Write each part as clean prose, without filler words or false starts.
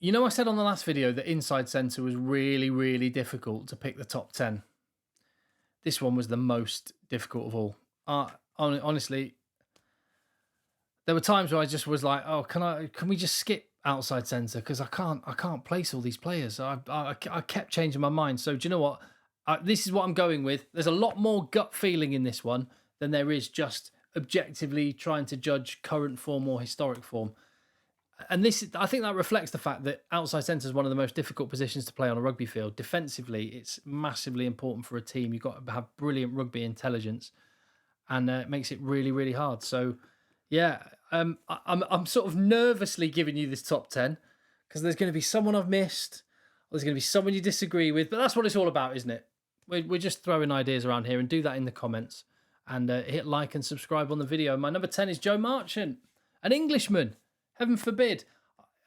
You know, I said on the last video that inside centre was really, really difficult to pick the top 10. This one was the most difficult of all. Honestly, there were times where I just was like, "Oh, can we just skip outside centre? Because I can't place all these players." I kept changing my mind. So do you know what? This is what I'm going with. There's a lot more gut feeling in this one than there is just objectively trying to judge current form or historic form. And this, I think that reflects the fact that outside centre is one of the most difficult positions to play on a rugby field. Defensively, it's massively important for a team. You've got to have brilliant rugby intelligence, and it makes it really, really hard. So, yeah, I'm sort of nervously giving you this top 10 because there's going to be someone I've missed, or there's going to be someone you disagree with. But that's what it's all about, isn't it? We're just throwing ideas around here, and do that in the comments, and hit like and subscribe on the video. My number 10 is Joe Marchant, an Englishman. Heaven forbid.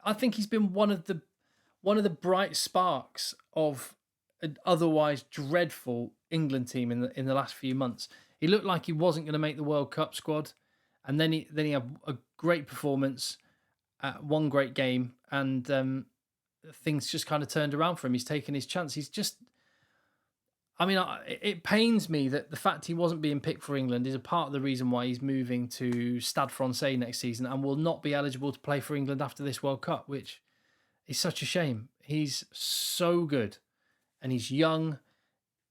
I think he's been one of the bright sparks of an otherwise dreadful England team in the last few months. He looked like he wasn't going to make the World Cup squad, and then he had a great performance, one great game, and things just kind of turned around for him. He's taken his chance. He's just, I mean, it pains me that the fact he wasn't being picked for England is a part of the reason why he's moving to Stade Francais next season and will not be eligible to play for England after this World Cup, which is such a shame. He's so good, and he's young,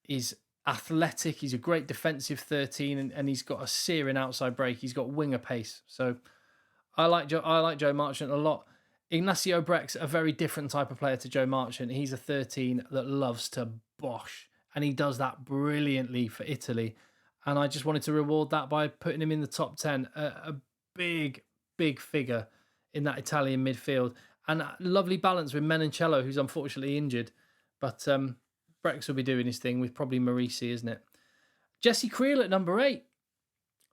he's athletic, he's a great defensive 13, and he's got a searing outside break. He's got winger pace. So I like Joe Marchant a lot. IGNACIO BREX, a very different type of player to Joe Marchant. He's a 13 that loves to bosh, and he does that brilliantly for Italy. And I just wanted to reward that by putting him in the top 10. A big, big figure in that Italian midfield. And a lovely balance with Menoncello, who's unfortunately injured. But Brex will be doing his thing with probably Marisi, isn't it? Jesse KRIEL at number 8.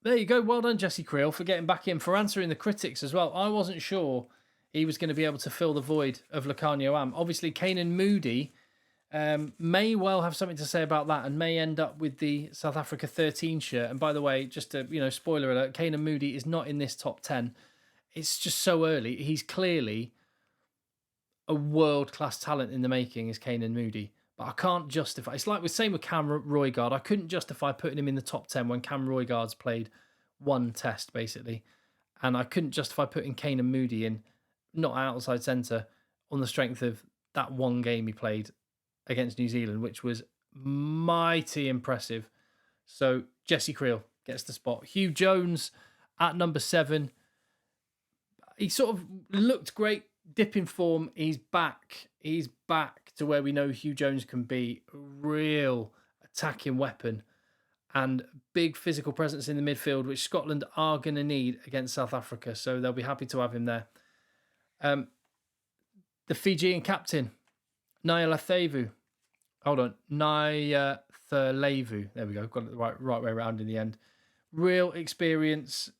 There you go. Well done, Jesse KRIEL, for getting back in, for answering the critics as well. I wasn't sure he was going to be able to fill the void of LUKHANYO. Obviously, Kanan Moody may well have something to say about that and may end up with the South Africa 13 shirt. And by the way, just to, spoiler alert, Kanan Moody is not in this top 10. It's just so early. He's clearly a world-class talent in the making, is Kanan Moody. But I can't justify. It's like the same with Cam Roygaard. I couldn't justify putting him in the top 10 when Cam Roygaard's played one test, basically. And I couldn't justify putting Kanan Moody in, not outside centre, on the strength of that one game he played against New Zealand, which was mighty impressive. So Jesse KRIEL gets the spot. Hugh Jones at number 7. He sort of looked great, dip in form. He's back. He's back to where we know Hugh Jones can be. A real attacking weapon and big physical presence in the midfield, which Scotland are going to need against South Africa. So they'll be happy to have him there. The Fijian captain, NAYACALEVU. Hold on. NAYACALEVU. There we go. Got it the right way around in the end. Real experience.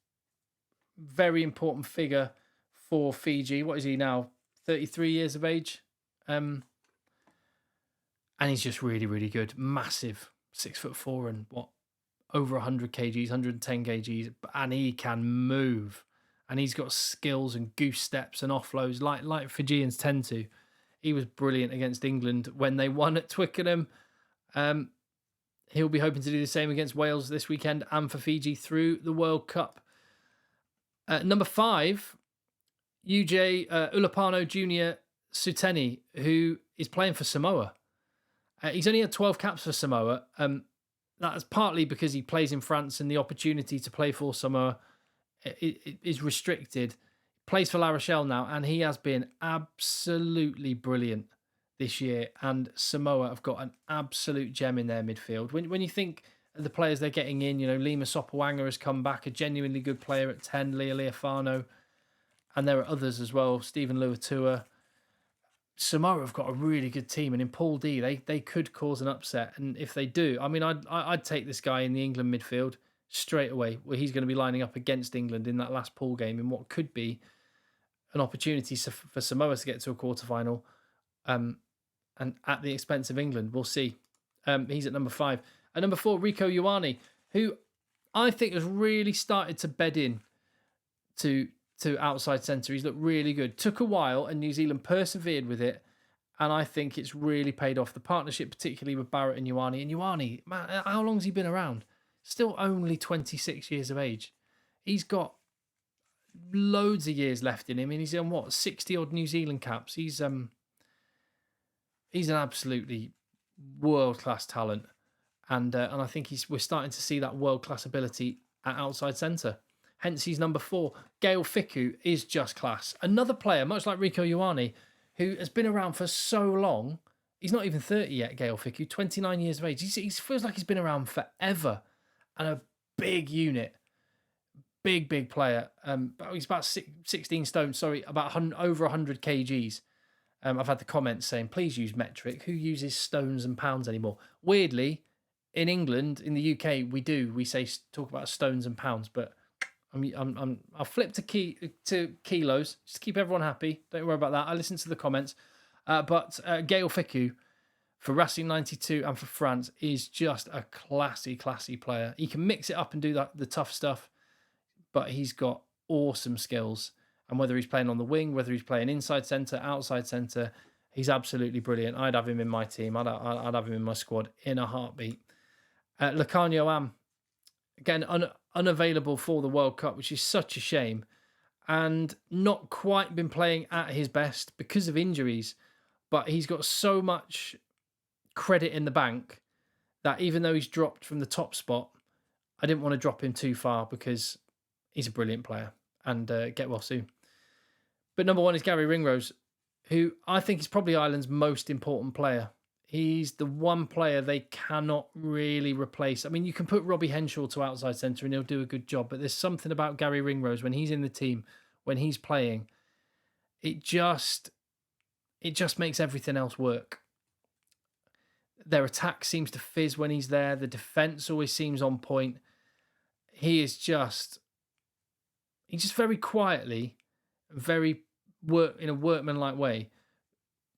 Very important figure for Fiji. What is he now? 33 years of age. And he's just really, really good. Massive. 6'4" and over 100 kgs, 110 kgs. And he can move. And he's got skills and goose steps and offloads like Fijians tend to. He was brilliant against England when they won at Twickenham. He'll be hoping to do the same against Wales this weekend and for Fiji through the World Cup. Number 5, UJ Ulapano Jr. SEUTENI, who is playing for Samoa. He's only had 12 caps for Samoa. That's partly because he plays in France and the opportunity to play for Samoa is restricted. Plays for La Rochelle now, and he has been absolutely brilliant this year. And Samoa have got an absolute gem in their midfield. When you think of the players they're getting in, Lima Sopawanga has come back, a genuinely good player at 10, Leah Leofano, and there are others as well, Stephen Luatua. Samoa have got a really good team, and in Paul D, they could cause an upset. And if they do, I mean, I'd take this guy in the England midfield straight away, where he's going to be lining up against England in that last pool game in what could be an opportunity for Samoa to get to a quarterfinal, and at the expense of England. We'll see. He's at number 5. At number 4, REIKO IOANE, who I think has really started to bed in to to outside centre. He's looked really good. Took a while, and New Zealand persevered with it, and I think it's really paid off. The partnership, particularly with Barrett and Ioane. And Ioane, man, how long's he been around? Still only 26 years of age. He's got loads of years left in him, and he's on what, 60-odd New Zealand caps. He's an absolutely world-class talent, and I think we're starting to see that world-class ability at outside centre. Hence, he's number 4. GAEL FICKOU is just class. Another player, much like REIKO Ioane, who has been around for so long. He's not even 30 yet, GAEL FICKOU, 29 years of age. He feels like he's been around forever, and a big unit. Big player. He's about 16 stone, sorry, about over 100 kgs. I've had the comments saying, please use metric. Who uses stones and pounds anymore? Weirdly, in England, in the UK, we do. We talk about stones and pounds, but I'll flip to kilos just to keep everyone happy. Don't worry about that. I listen to the comments. But GAEL FICKOU for Racing 92 and for France is just a classy player. He can mix it up and do the tough stuff, but he's got awesome skills. And whether he's playing on the wing, whether he's playing inside centre, outside centre, he's absolutely brilliant. I'd have him in my team. I'd have him in my squad in a heartbeat. LUKHANYO, again, unavailable for the World Cup, which is such a shame. And not quite been playing at his best because of injuries. But he's got so much credit in the bank that even though he's dropped from the top spot, I didn't want to drop him too far because he's a brilliant player. And get well soon. But number 1 is Garry Ringrose, who I think is probably Ireland's most important player. He's the one player they cannot really replace. I mean, you can put Robbie Henshaw to outside centre and he'll do a good job, but there's something about Garry Ringrose when he's in the team, when he's playing, it just makes everything else work. Their attack seems to fizz when he's there. The defence always seems on point. He just very quietly, in a workmanlike way,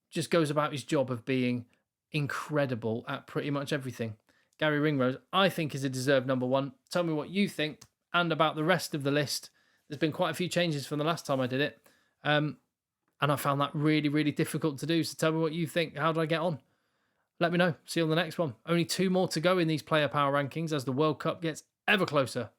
just goes about his job of being incredible at pretty much everything. Garry Ringrose, I think, is a deserved number 1. Tell me what you think and about the rest of the list. There's been quite a few changes from the last time I did it. And I found that really difficult to do. So tell me what you think. How did I get on? Let me know. See you on the next one. Only 2 more to go in these player power rankings as the World Cup gets ever closer.